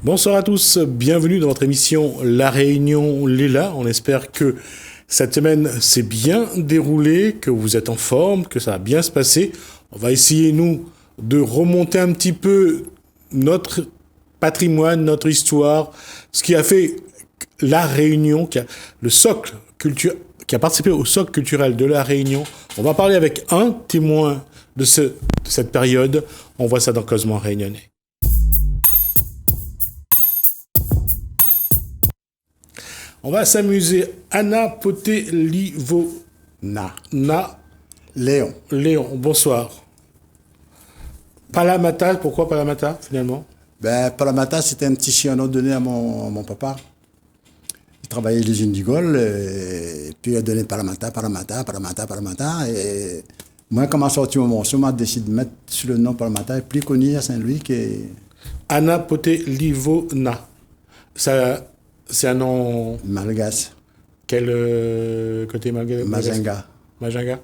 Bonsoir à tous, bienvenue dans votre émission La Réunion Léla. On espère que cette semaine s'est bien déroulée, que vous êtes en forme, que ça va bien se passer. On va essayer, nous, de remonter un petit peu notre patrimoine, notre histoire, ce qui a fait la Réunion, le socle culturel, qui a participé au socle culturel de la Réunion. On va parler avec un témoin de cette période. On voit ça dans Cosmo Réunionnais. On va s'amuser. Anna Potelivona. Léon. Léon, bonsoir. Palamata, pourquoi Palamata finalement? Palamata, c'était un petit surnom donné à mon papa. Il travaillait à l'usine du Gaulle, et puis il a donné Palamata. Et moi, quand m'a sorti mon morceau, m'a décidé de mettre sur le nom Palamata, est plus connu à Saint-Louis que. Anna Potelivona. Ça, c'est un nom. Malgache. Quel côté malgache? Majinga. Majinga.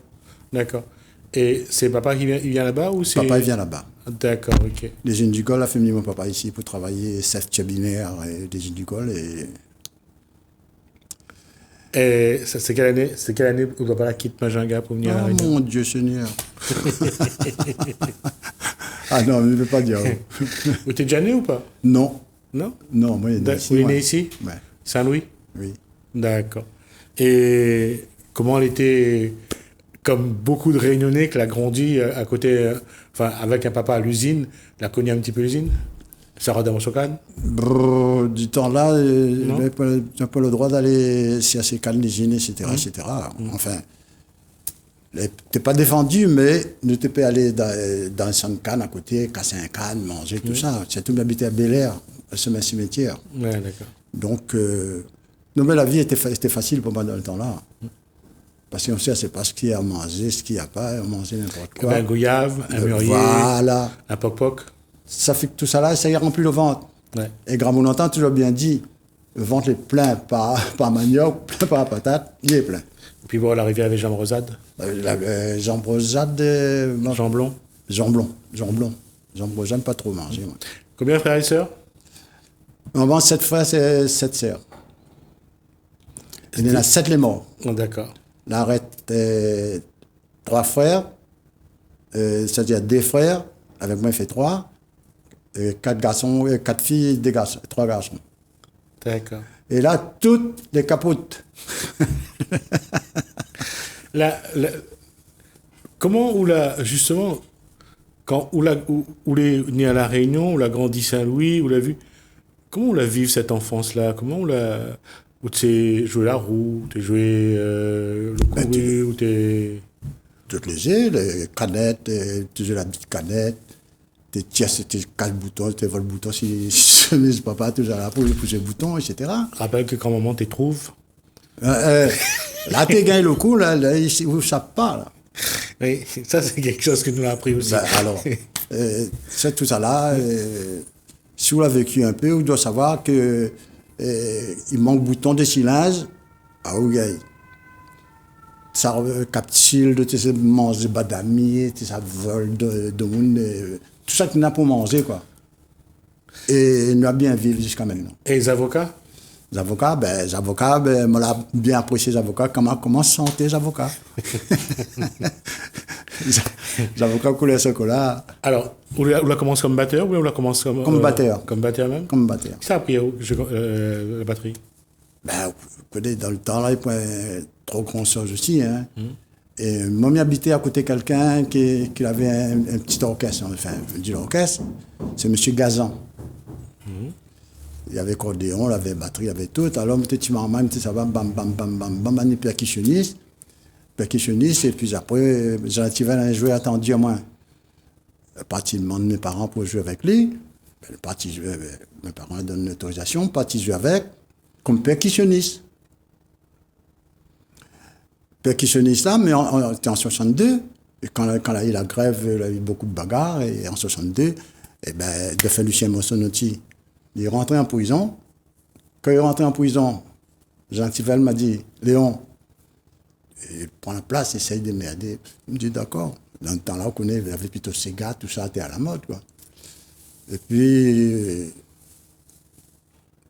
D'accord. Et c'est papa qui vient là-bas ou c'est. Papa, il vient là-bas. D'accord, ok. L'usine du Gaulle a fait venir mon papa ici pour travailler, chef cabinaire des usines du Gaulle. Et ça, c'est quelle année où papa quitte Majinga pour venir à la Réunion? Mon Dieu Seigneur. Ah non, je ne veux pas dire. Vous êtes déjà né ou pas? Non. Non? Non, moi, il est né ici. Vous êtes né ici? Ouais. Saint-Louis? Oui. D'accord. Et comment elle était, comme beaucoup de Réunionnais, qu'elle a grandi à côté, enfin, avec un papa à l'usine, elle a connu un petit peu l'usine? Sarah Damosokan? Du temps-là, Non. j'ai pas le droit d'aller si assez calme l'usine, etc., etc. Enfin, t'es pas défendu, mais ne t'es pas allé dans un canne à côté, casser un canne, manger, tout ça. C'est tout m'habiter à Bel-Air, à ce cimetière. Ouais, d'accord. Donc, non, mais la vie était facile pour moi dans le temps-là. Parce qu'on sait, c'est pas ce qu'il y a à manger, ce qu'il n'y a pas, on mangeait n'importe quoi. Un goyave, un mûrier, Voilà. un poc-poc. Ça fait que tout ça là, ça y remplit le ventre. Ouais. Et Grand-Montant a toujours bien dit, le ventre est plein par manioc, plein par patate, il est plein. Et puis bon, elle arrivait avec Jean Rosade. Jean Brosade, Jean Blond. Jean Blond, j'aime pas trop manger. Moi. Combien de frères et sœurs? Maman, 7 frères, c'est 7 sœurs. Il y en a 7 les morts. Oh, d'accord. La arrête 3 frères, c'est-à-dire 2 frères, avec moi il fait 3, 4 garçons, 4 filles, 2 garçons, 3 garçons. D'accord. Et là, toutes les capotes. Comment, justement, où est né à La Réunion, où l'a grandi Saint-Louis, où l'a vu, comment on l'a vécu cette enfance-là? Comment on l'a. Où tu joué la roue, tu joué le couru, où tu. Toutes les jeux, les canettes, tu joues la petite canette, tu tires, tu casses le bouton, tu voles le bouton, si papa, tu là pour pousser le bouton, etc. Rappelle que quand maman te trouve. Là, tu gagnes le coup, là il ne savent pas, là. Oui, ça c'est quelque chose que nous a appris aussi. Alors, c'est tout ça là. Si vous l'avez vécu un peu, vous devez savoir que il manque bouton de silence à Ougaï. Ça capsule, tu sais, manger badami, tu sais, vol de monde, tout ça que nous avons pour manger, quoi. Et nous avons bien vécu jusqu'à maintenant. Et les avocats? Les avocats, moi, l'a bien apprécié les avocats. Comment santé les avocats? Les avocats coulaient ce là. Alors, on la commence comme batteur ou on la commence comme batteur. Comme batteur même? Comme batteur. Qui ça a appris la batterie? Dans le temps, là, il pouvait trop conscience aussi. Hein. Et moi, j'habitais à côté de quelqu'un qui avait un petit orchestre. Enfin, je dis l'orchestre, c'est M. Gazan. Il y avait accordéon, il y avait batterie, il y avait tout. Alors, tu m'as dit, ça va, bam, bam, bam, bam, bam, bam, percussionniste, et puis après, j'arrivais à jouer attendu à moi. Parti demande mes parents pour jouer avec lui. Parti jouer, mes parents donnent l'autorisation, parti jouer avec, comme percussionniste. Percussionniste là, mais c'était en 62. Et quand il y a eu la grève, il y a eu beaucoup de bagarres. Et en 62, de fait Lucien Mossonotti, il est rentré en prison. Quand il est rentré en prison, Jean Tivel m'a dit, Léon, il prend la place, essaye de m'aider. Il me dit, d'accord. Dans le temps-là, on connaît, il y avait plutôt Sega, tout ça, était à la mode, quoi. Et puis,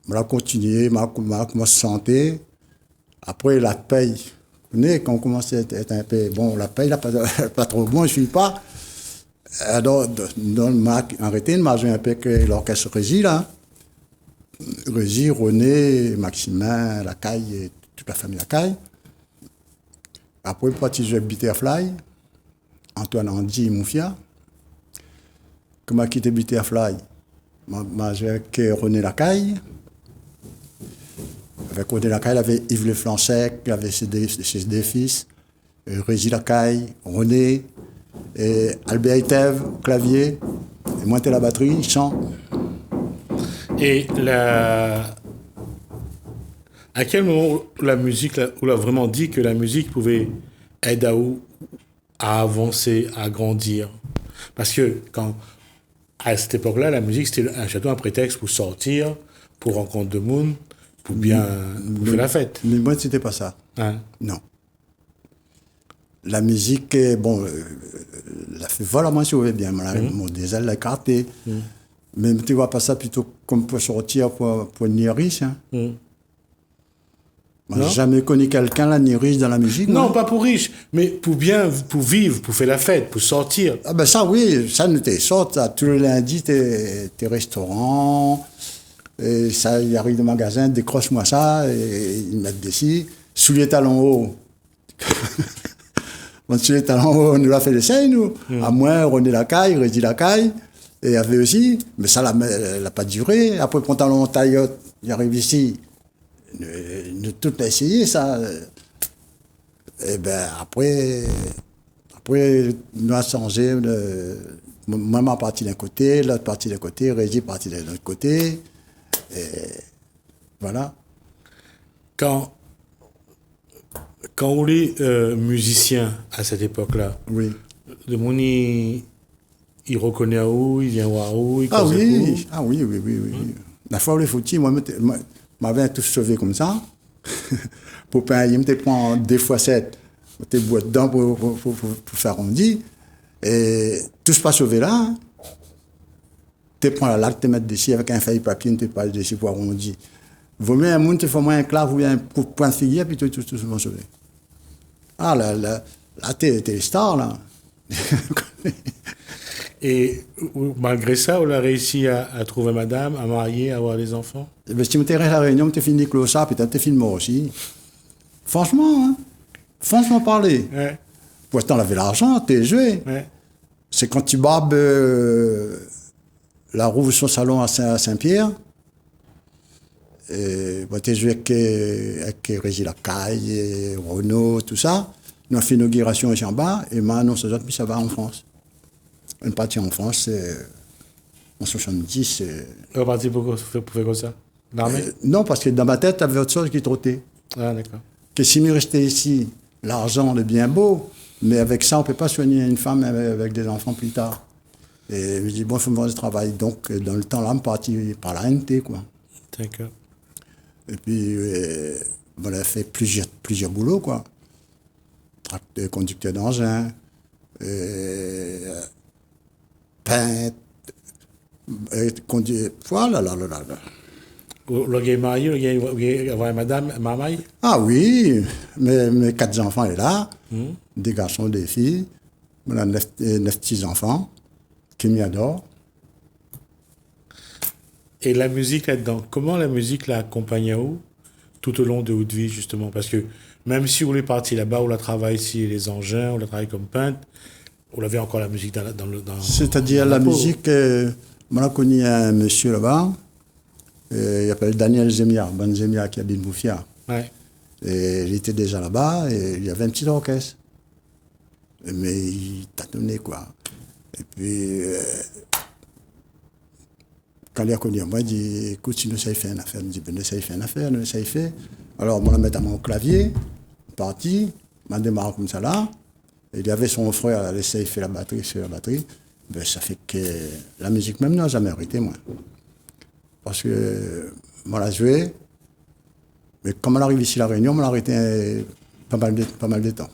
On a continué, m'a commencé à chanter. Après, la paye. Vous savez, quand on commence à être un peu... Bon, la paye, là, pas trop bon, je ne suis pas. Alors, m'a arrêté, m'a joué un peu avec l'orchestre Régie, là. Régie, René, Maximin, Lacaille, et toute la famille Lacaille. Après, parti jouer avec Butterfly, Antoine Andy et Moufia. Quand m'a quitté Butterfly, m'a joué avec René Lacaille. Avec René Lacaille, il avait Yves Leflansec, il avait ses deux fils, Régie Lacaille, René, et Albert Itève au clavier, et moi, j'étais la batterie, chant. Et à quel moment la musique, on a vraiment dit que la musique pouvait aider à avancer, à grandir? Parce que à cette époque-là, la musique, c'était un prétexte pour sortir, pour rencontrer de monde, pour bien faire la fête. Mais moi, c'était pas ça. Hein? Non. La musique, bon, la fait vraiment sauver bien. Mon désert l'a écarté. Mais tu vois pas ça plutôt comme pour sortir pour ni riche. Hein. Moi, j'ai jamais connu quelqu'un là, ni riche dans la musique. Non, pas pour riche, mais pour vivre, pour faire la fête, pour sortir. Ah ben ça, oui, ça nous t'es sorti. Tous les lundis, t'es restaurant. Et ça, il arrive au magasin, décroche-moi ça, et ils mettent dessus. Souliers talons hauts. Bon, souliers talons hauts, on nous l'a fait l'essai, nous. À moins, René Lacaille, Régie Lacaille. Et il y avait aussi, mais ça n'a pas duré. Après, pantalon taillotte, il arrive ici. Nous tout essayé, ça. Et ben après, nous a changé. Moi, ma partie d'un côté, l'autre partie d'un côté, Régie partie de l'autre côté. Et voilà. Quand on est musicien à cette époque-là, oui. Le monde, il reconnaît à où, il vient voir où, il ah oui, ah oui, oui, oui, oui. La fois où les foutis, moi, m'avait tout sauvé comme ça. Pour payer, je me prends 2x7, je bois dedans pour faire arrondi. Et tout se passe sauvé là. Hein. Tu prends la latte, tu mets dessus avec un feuille papier, tu passes dessus pour arrondir. Vaut mieux un monde, tu fais moins un clave ou bien un point de figuier, puis tout se va sauver. Ah là, t'es star là. Et malgré ça, on a réussi à trouver madame, à marier, à avoir des enfants? Eh bien, si tu m'intéresse à la Réunion, tu finis Closa, peut-être tu finis moi aussi. Franchement, hein. Franchement parler. Ouais. Pourtant, on avait l'argent, t'es joué. Ouais. C'est quand tu barbes la roue son salon à Saint-Pierre. Et bah, t'es joué avec Régie Lacaille, et Renault, tout ça. Nous avons fait l'inauguration ici en bas, et maintenant, puis ça va en France. On est parti en France en 70. On est parti pour faire comme ça? L'armée? Non, parce que dans ma tête, il y avait autre chose qui trottait. Ah, d'accord. Que si nous restait ici, l'argent est bien beau, mais avec ça, on ne peut pas soigner une femme avec des enfants plus tard. Et je me dis, bon, il faut me voir du travail. Donc, dans le temps, là, je suis parti par la NT, quoi. D'accord. Et puis, on a fait plusieurs boulots, quoi. Conducteur d'engin, peintre, voilà, là. Le gars est marié, le gars est avoir madame, maman? Ah oui, mes 4 enfants sont là, des garçons, des filles. On a 9 petits-enfants qui m'y adorent. Et la musique là-dedans, comment la musique l'a accompagné à vous tout au long de votre vie, justement? Parce que même si on est parti là-bas, on a travaillé ici les engins, on a travaillé comme peintre, on avait encore la musique dans le... C'est-à-dire la musique, on a connu un monsieur là-bas, il s'appelle Daniel Zemia, Ben Zemia qui habite Moufia. Ouais. Et il était déjà là-bas et il y avait un petit orchestre. Mais il tâtonnait, quoi. Et puis, quand il a connu moi, il dit, écoute, si nous savons faire une affaire, il me dit, ben, nous savons faire une affaire, nous savons faire. Alors, moi, je mets à mon clavier, parti, je démarre comme ça là. Et il y avait son frère, il essayé de faire la batterie. Ben, ça fait que la musique même n'a jamais arrêté, moi. Parce que moi, l'a joué, mais comme on arrive ici à La Réunion, on l'a arrêté pas mal de temps.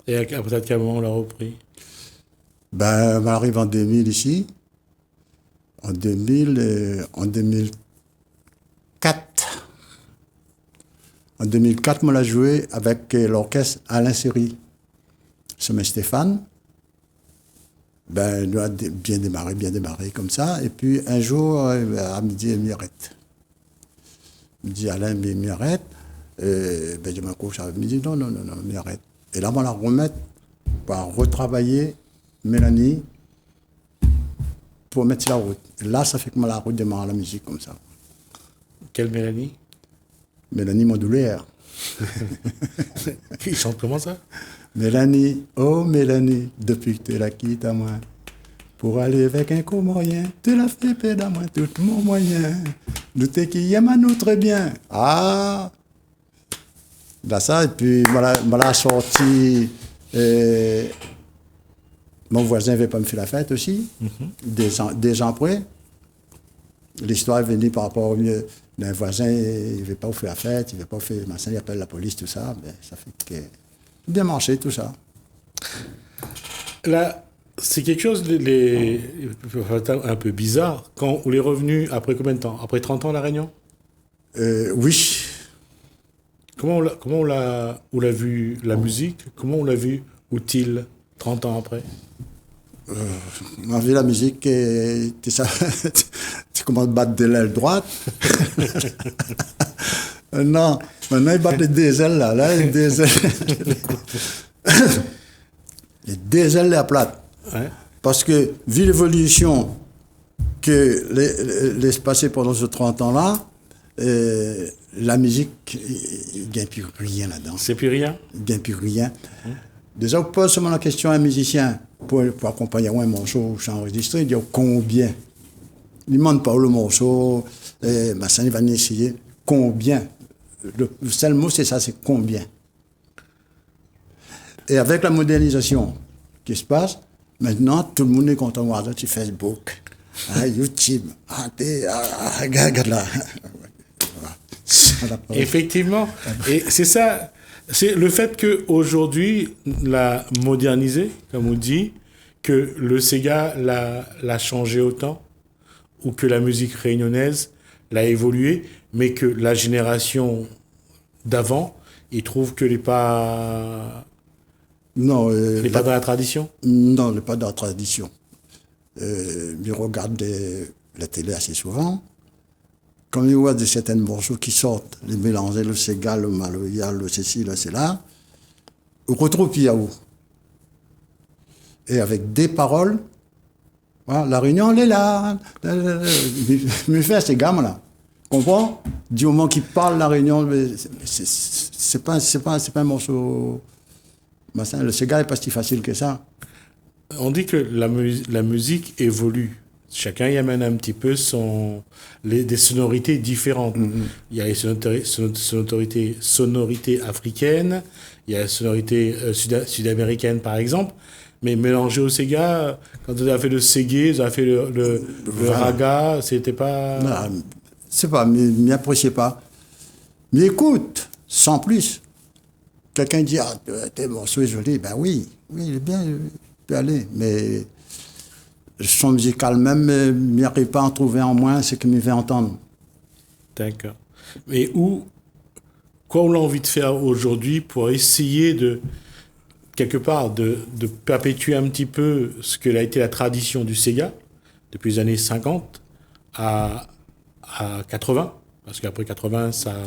Et après, à quel moment on l'a repris? Ben, on arrive en 2000 ici. En 2000, En 2004, on l'a joué avec l'orchestre Alain Seri. Chemin Stéphane. Ben, nous a bien démarré comme ça. Et puis un jour, à midi, il m'arrête. Il me dit Alain, mais m'arrête. Ben, je me couche avec midi. Non, m'arrête. Et là, on la remettre pour retravailler Mélanie pour mettre sur la route. Et là, ça fait que moi, la route démarre la musique comme ça. Quelle Mélanie? Mélanie Modulaire. Il chante comment ça? Mélanie, oh Mélanie, depuis que tu la quittes à moi, pour aller avec un Comorien, tu l'as fait perdre à moi tout mon moyen. Douter qu'il aime à nous très bien. Ah! Là, ça, et puis, voilà sorti. Mon voisin ne veut pas me faire la fête aussi, des ans après. L'histoire est venue par rapport d'un voisin, il ne veut pas vous faire la fête, il ne veut pas vous faire machin, il appelle la police, tout ça. Ben, ça fait que bien marché, tout ça. Là, c'est quelque chose un peu bizarre. Quand on est revenu, après combien de temps? Après 30 ans, La Réunion? Oui. Comment on l'a vu la musique? Comment on l'a vu utile 30 ans après? On a vu la musique et tu commences à battre de l'aile droite. Non, maintenant ils battent les deux ailes là, les deux ailes. Les deux ailes à plate. Ouais. Parce que, vu l'évolution que laisse passer pendant ces 30 ans-là, la musique, il ne gagne plus rien là-dedans. C'est plus rien? Il ne gagne plus rien. Déjà, on pose seulement la question à un musicien pour accompagner un morceau enregistré, il dit combien. Il ne demande pas le morceau, il va essayer. Combien? Le seul mot, c'est ça, c'est combien. Et avec la modernisation qui se passe, maintenant, tout le monde est content de voir ça sur Facebook, YouTube. Regarde là. Effectivement. Et c'est ça. C'est le fait qu'aujourd'hui, l'a modernisé, comme on dit, que le Sega l'a changé autant, ou que la musique réunionnaise l'a évolué, mais que la génération d'avant, ils trouvent que n'est pas... Non. n'est pas dans la tradition? Non, n'est pas dans la tradition. Je regarde la télé assez souvent. Quand il voit de certains morceaux qui sortent, les mélanger, le Sega, le Maloya, le ceci, le cela, on retrouve Piaou. Et avec des paroles, voilà, la Réunion, elle est là. Mais fait ces gammes-là. Comprends? Du moment qu'il parle la Réunion, c'est pas un morceau. Le Sega n'est pas si facile que ça. On dit que la musique évolue. Chacun y amène un petit peu des sonorités différentes. Il y a les sonorités africaines, il y a les sonorités sud-américaines, par exemple. Mais mélangé au Sega, quand vous avez fait le Ségué, vous avez fait le raga, c'était pas... Non, c'est pas, mais m'appréciez pas. Mais écoute, sans plus. Quelqu'un dit, tes morceaux est joli. Ben oui, il est bien, il peut aller. Mais le son musical même, il n'y arrive pas à en trouver en moins ce qu'il me fait entendre. D'accord. Mais quoi on a envie de faire aujourd'hui pour essayer de, quelque part, de perpétuer un petit peu ce que a été la tradition du Sega depuis les années 50 à 80, parce qu'après 80, ça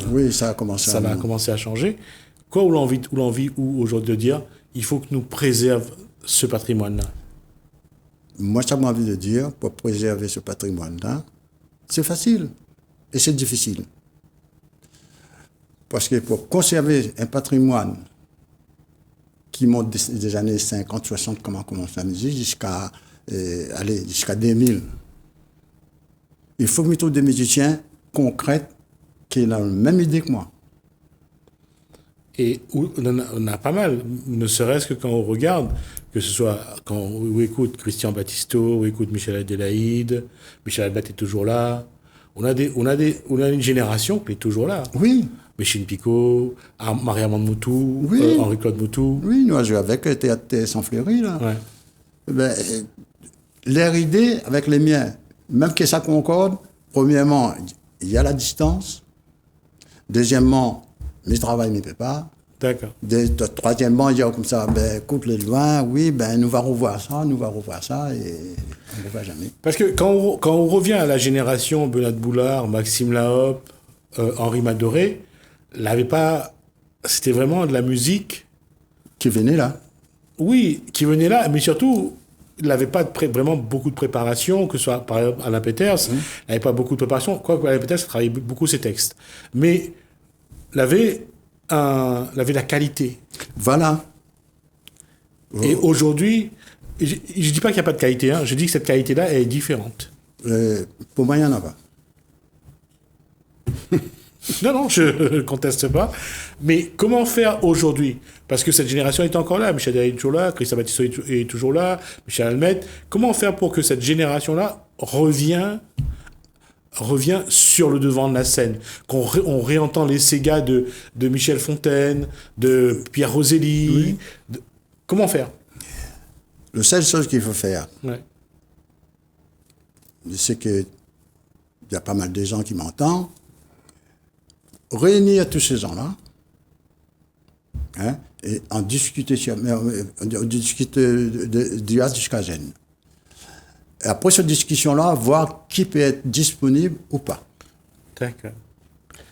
a commencé à changer. Quoi on a envie aujourd'hui de dire, il faut que nous préservions ce patrimoine-là? Moi, ça m'a envie de dire, pour préserver ce patrimoine-là, c'est facile et c'est difficile. Parce que pour conserver un patrimoine qui monte des années 50, 60, comment on commence la musique, jusqu'à 2000, il faut que je trouve des musiciens concrets qui ont la même idée que moi. Et on a pas mal, ne serait-ce que quand on regarde, que ce soit quand on écoute Christian Battisto, on écoute Michel Adélaïde, Michel Adbat est toujours là. On a une génération qui est toujours là. Oui. Michel Picot, Marie-Amande Moutou, oui. Henri-Claude Moutou. Oui, nous avons joué avec Théâtre sans fleury, là. Ouais. Ben, leur idée avec les miens, même que ça concorde, premièrement, il y a la distance. Deuxièmement, mais il travaille, mais il ne peut pas. D'accord. Troisièmement, il dit comme ça, ben, écoute, les loin, oui, ben, nous va revoir ça, et on ne revoit jamais. Parce que quand on revient à la génération Benoît Boulard, Maxime Lahope, Henri Madoré, c'était vraiment de la musique. Qui venait là. Oui, qui venait là, mais surtout, il n'avait pas vraiment beaucoup de préparation, que ce soit par exemple Alain Peters, il n'avait pas beaucoup de préparation, quoique Alain Peters travaillait beaucoup ses textes. Mais il avait la qualité. Voilà. Et aujourd'hui, je ne dis pas qu'il n'y a pas de qualité, hein, je dis que cette qualité-là est différente. Pour moi, il n'y en a pas. Non, je ne conteste pas. Mais comment faire aujourd'hui? Parce que cette génération est encore là. Michel Derry est toujours là, Christian Battisto est toujours là, Michel Almet. Comment faire pour que cette génération-là revient sur le devant de la scène? On réentend les Sega de Michel Fontaine, de Pierre Roselli. Oui. Comment faire? La seule chose qu'il faut faire, c'est qu'il y a pas mal de gens qui m'entendent. Réunir tous ces gens-là, hein, et en discuter du A jusqu'à Z. Et après cette discussion-là, voir qui peut être disponible ou pas. D'accord.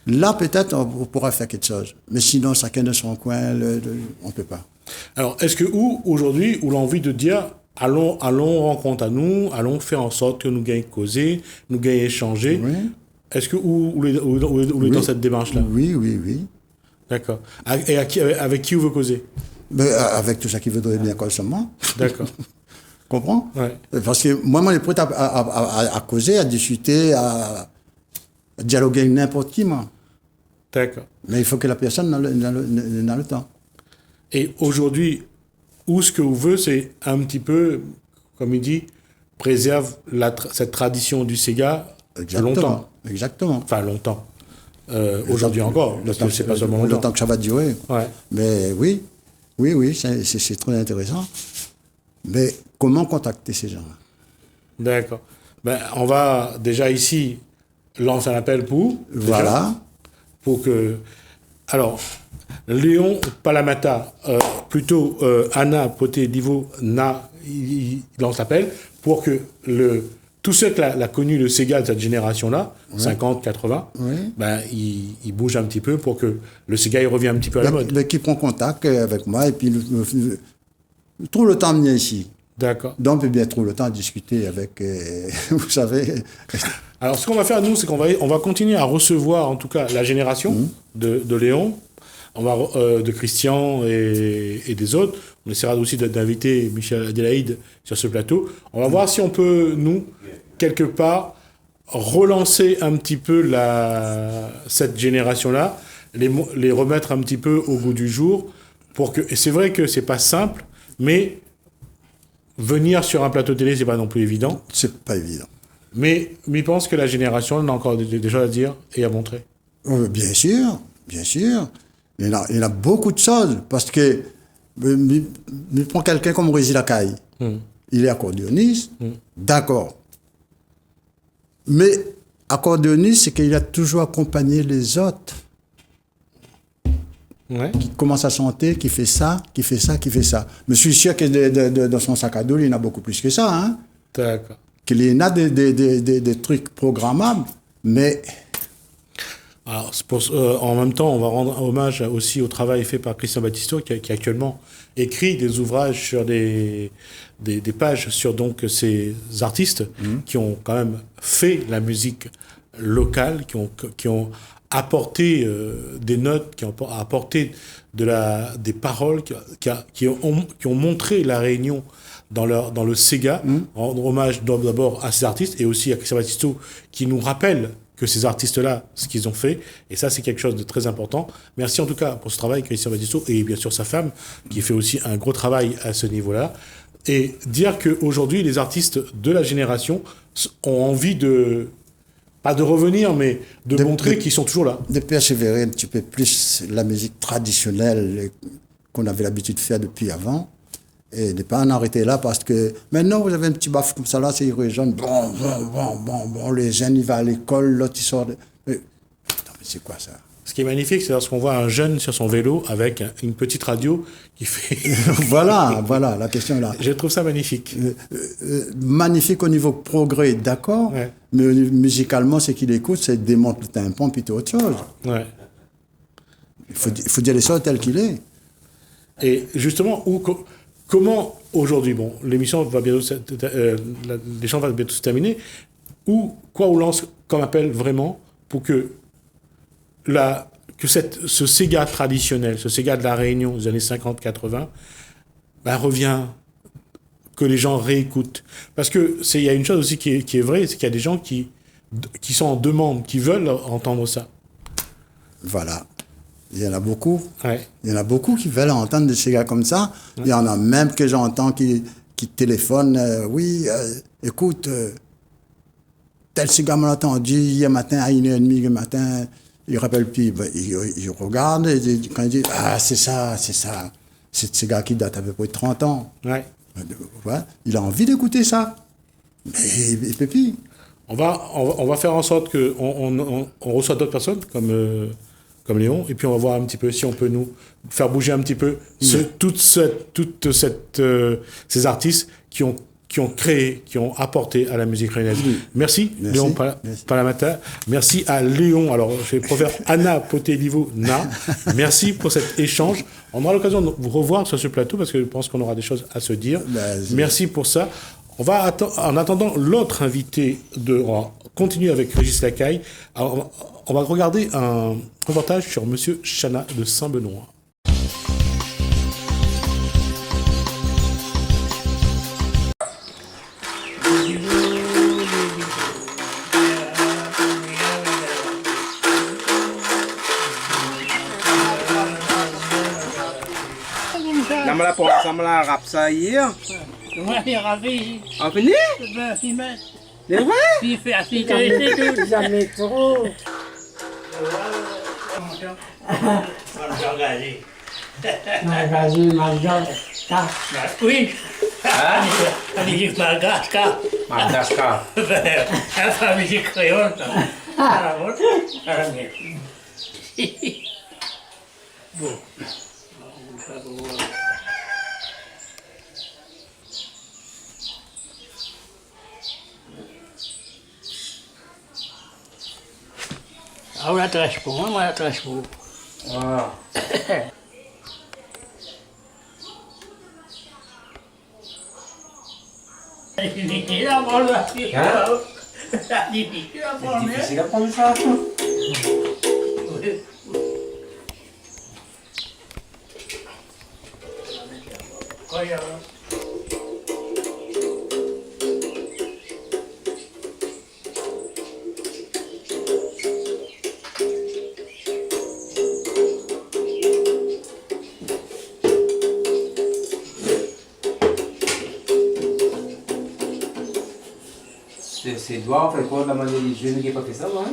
Là, peut-être, on pourra faire quelque chose. Mais sinon, chacun de son coin, on ne peut pas. Alors, est-ce que aujourd'hui, on a envie de dire, allons rencontre à nous, allons faire en sorte que nous gagnons causer, nous gagnons échanger. Oui. Est-ce que où est dans cette démarche-là? Oui. D'accord. Et avec qui vous veut causer? Avec tout ça qui veut donner bien consomment. D'accord. Comprends? Ouais. Parce que moi, je suis prêt à causer, à discuter, à dialoguer avec n'importe qui, moi. D'accord. Mais il faut que la personne ait le temps. Et aujourd'hui, ce que vous voulez, c'est un petit peu, comme il dit, préserve cette tradition du Sega. Exactement. Longtemps. Exactement. Enfin, longtemps. Aujourd'hui encore. C'est pas seulement longtemps. Le temps que ça va durer. Ouais. Mais oui, c'est très intéressant. Mais comment contacter ces gens-là? D'accord. On va déjà ici lancer un appel pour. Voilà. Pour que. Alors, Léon Palamata, plutôt Anna Poté-Divo, il lance l'appel pour que tous ceux qui l'ont connu, le Sega de cette génération-là, 50, 80, ils bougent un petit peu pour que le Sega il revienne un petit peu à la mode. Mais qui prend contact avec moi et puis trouve le temps de venir ici. D'accord. Donc, on peut bien trouver le temps de discuter avec, vous savez. Alors, ce qu'on va faire, nous, c'est qu'on va continuer à recevoir, en tout cas, la génération de Léon, de Christian et des autres. On essaiera aussi d'inviter Michel Adélaïde sur ce plateau. On va voir si on peut, nous, quelque part, relancer un petit peu cette génération-là, les remettre un petit peu au goût du jour. Et c'est vrai que c'est pas simple, mais venir sur un plateau télé, c'est pas non plus évident. C'est pas évident. Mais je pense que la génération elle a encore des choses à dire et à montrer. Bien sûr. Il y en a beaucoup de choses. Parce que, je prends quelqu'un comme Rézy Lacaille. Il est accordéoniste, d'accord. Mais accordéoniste, c'est qu'il a toujours accompagné les autres. Ouais. Qui commence à chanter, qui fait ça. Mais je suis sûr que dans son sac à dos, il y en a beaucoup plus que ça. Hein? D'accord. Qu'il y en a des trucs programmables, mais... Alors, en même temps, on va rendre hommage aussi au travail fait par Christian Battisto, qui actuellement écrit des ouvrages sur des pages sur donc ces artistes qui ont quand même fait la musique locale, qui ont apporté des notes, qui ont apporté des paroles, qui ont montré la Réunion dans le Sega, rendre hommage d'abord à ces artistes et aussi à Christian Battisto qui nous rappelle que ces artistes-là, ce qu'ils ont fait, et ça c'est quelque chose de très important. Merci en tout cas pour ce travail, Christian Battisto, et bien sûr sa femme, qui fait aussi un gros travail à ce niveau-là. Et dire qu'aujourd'hui, les artistes de la génération ont envie pas de revenir, mais de montrer qu'ils sont toujours là. De persévérer un petit peu plus la musique traditionnelle qu'on avait l'habitude de faire depuis avant. Et de ne pas en arrêter là parce que maintenant vous avez un petit baf comme ça là, c'est jeune. Bon, les jeunes ils vont à l'école, l'autre ils sortent. Mais c'est quoi ça? Ce qui est magnifique, c'est lorsqu'on voit un jeune sur son vélo avec une petite radio qui fait... Voilà, la question est là. Je trouve ça magnifique. Magnifique au niveau progrès, d'accord, Ouais. mais musicalement, ce qu'il écoute, c'est des montres de tympan, puis tout autre chose. Ouais. Il faut dire les choses telles qu'il est. Et justement, comment aujourd'hui, bon, l'émission va bientôt, l'échange va bientôt se terminer, quoi on lance comme appel vraiment pour que ce Sega traditionnel, ce Sega de la Réunion des années 50-80, revient, que les gens réécoutent. Parce que il y a une chose aussi qui est vraie, c'est qu'il y a des gens qui sont en demande, qui veulent entendre ça. Voilà. Il y en a beaucoup. Ouais. Il y en a beaucoup qui veulent entendre des Sega comme ça. Ouais. Il y en a même que j'entends qui téléphonent. Écoute, tel Sega m'a entendu hier matin à 1h30 le matin. Il rappelle plus. Il regarde et quand il dit c'est ça. C'est Sega qui date à peu près de 30 ans. Ouais. Ouais. Il a envie d'écouter ça. Mais il peut plus. On va faire en sorte qu'on reçoit d'autres personnes comme Léon, et puis on va voir un petit peu si on peut nous faire bouger un petit peu ces artistes qui ont créé, qui ont apporté à la musique réunionnaise. Merci, Léon Palamata. Merci à Léon, alors je vais préférer Anna Potelivo-Na. Merci pour cet échange. On aura l'occasion de vous revoir sur ce plateau parce que je pense qu'on aura des choses à se dire. Merci pour ça. On va en attendant l'autre invité, on va continuer avec Régis Lacaille. Alors, on va regarder un reportage sur Monsieur Chana de Saint-Benoît. Namala po samala rapsa hier. Moi, j'ai ravi. En venir? Les vrais? Puis faire sécurité, jamais trop. Oui. Madagascar. Madagascar. La famille créole. Bon. Ahora traspo, vamos a traspo. Wow. Difficile à prendre la fille. Difficile à prendre. Difficile à prendre ça. Ses doigts, on fait quoi de la main des jeunes qui n'ont pas fait ça, hein?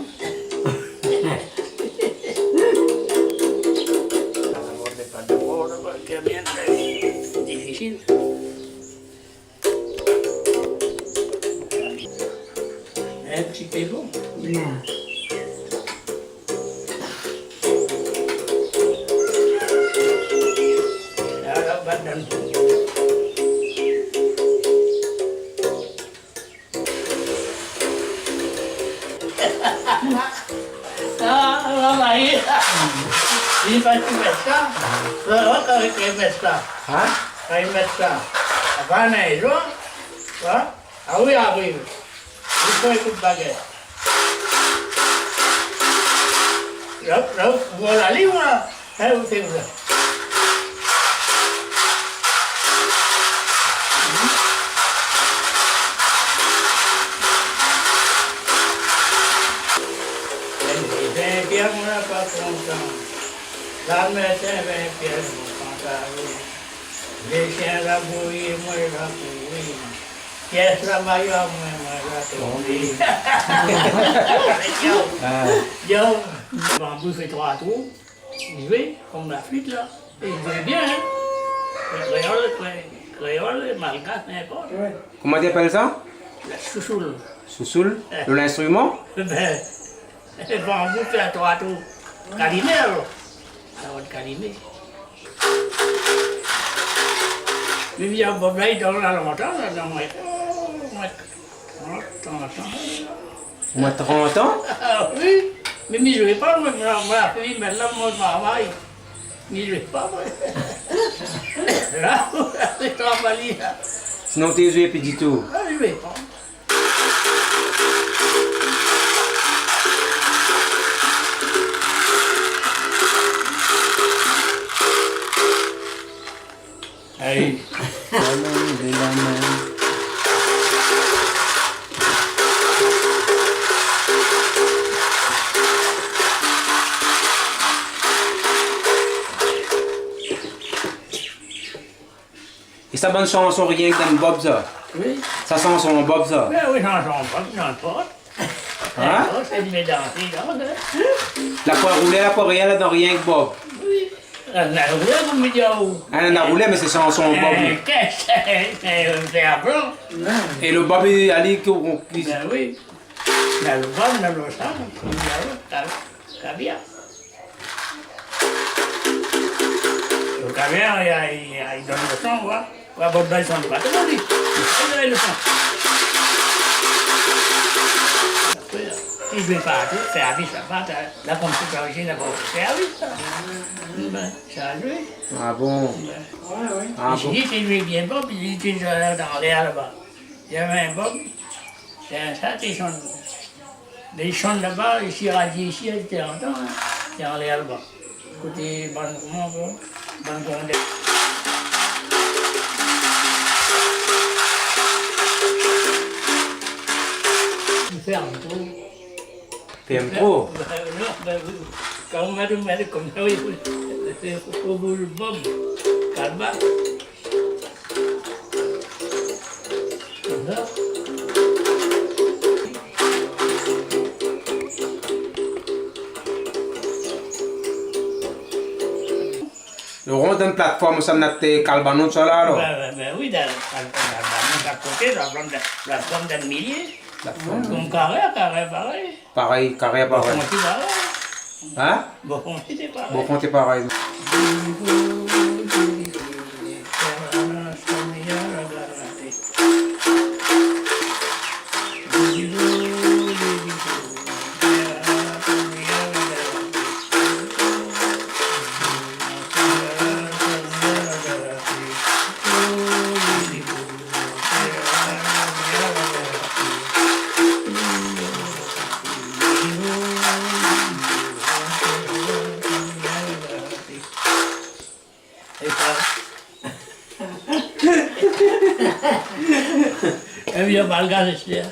Difficile. Un petit peu bon. Il va tout mettre ça. Quand il met ça. Hein? Quand il met ça. Avant la maison. Ah oui, ah oui. Il faut un coup de baguette. Là, voilà, livre là. Vous c'est vrai. On n'a pas content. La matin, 20 pièces, les chiens labouillés, moi labouillé. Pièce la maillot, moi labouillé. Yo, bambou fait 3 trous. Il jouait comme la flûte là. Et il jouait bien, hein. Créole, malgache, n'importe. Comment tu appelles ça? La chouchoule. Soussoul? L'instrument? Le bambou fait 3 trous. Calimé alors. Ça va être calimé. Mais il y a un Bob là, il dort là longtemps, là, dans moi. Moins de 30 ans? Ah oui, mais je ne jouais pas, moi, la fille, maintenant, moi, je travaille. Je ne jouais pas, moi. Là, c'est travaillé, là. Sinon, t'es joué petit tout. Ah, je ne jouais pas. Allez. Et ça bonne chanson rien que dans le Bob ça. Oui. Ça sent son Bob ça. Ben oui, j'en chante pas, j'en porte. Hein? C'est de mes danser, là. La poire roulée, la poire rien là dans rien que Bob. Oui. La roulée, vous me dites où? Elle en a roulé mais c'est chanson Bob. lui. Qu'est-ce que c'est un blanc? Et le Bob est allé qui. Ben oui. Dans le bas, dans le sang, caviar. Le caviar, il donne le sang, quoi. Va bon dans le sang, pas tout le monde. Il donne le sang. Il ne veut pas tout, faire à vie, ça va. La computer origine, la faire à vie, ça. Ben, ça a joué. Ah bon? Ah bon? Ici, il lui vient Bob, il était dans l'air là-bas. Il y avait un Bob, c'est un ça, des champs là-bas, ici, radié ici, il était longtemps, hein, dans l'air là-bas. Côté Bancommon, Bancommon. Il ferme tout. T'aimes trop? Non, ben oui. Quand on m'a demandé comme ça, oui, c'est au bout du Bob, calme. Comme ça. Le rond d'une plateforme, ça n'a pas calbanon ça là alors? Ben oui, dans la côté, la forme d'un millier. Comme carré, pareil. Pareil, carré pareil. Bon, c'est pareil. Hein? Bon, c'est pareil. Bon, quand t'es pareil. Hem je malgaçya.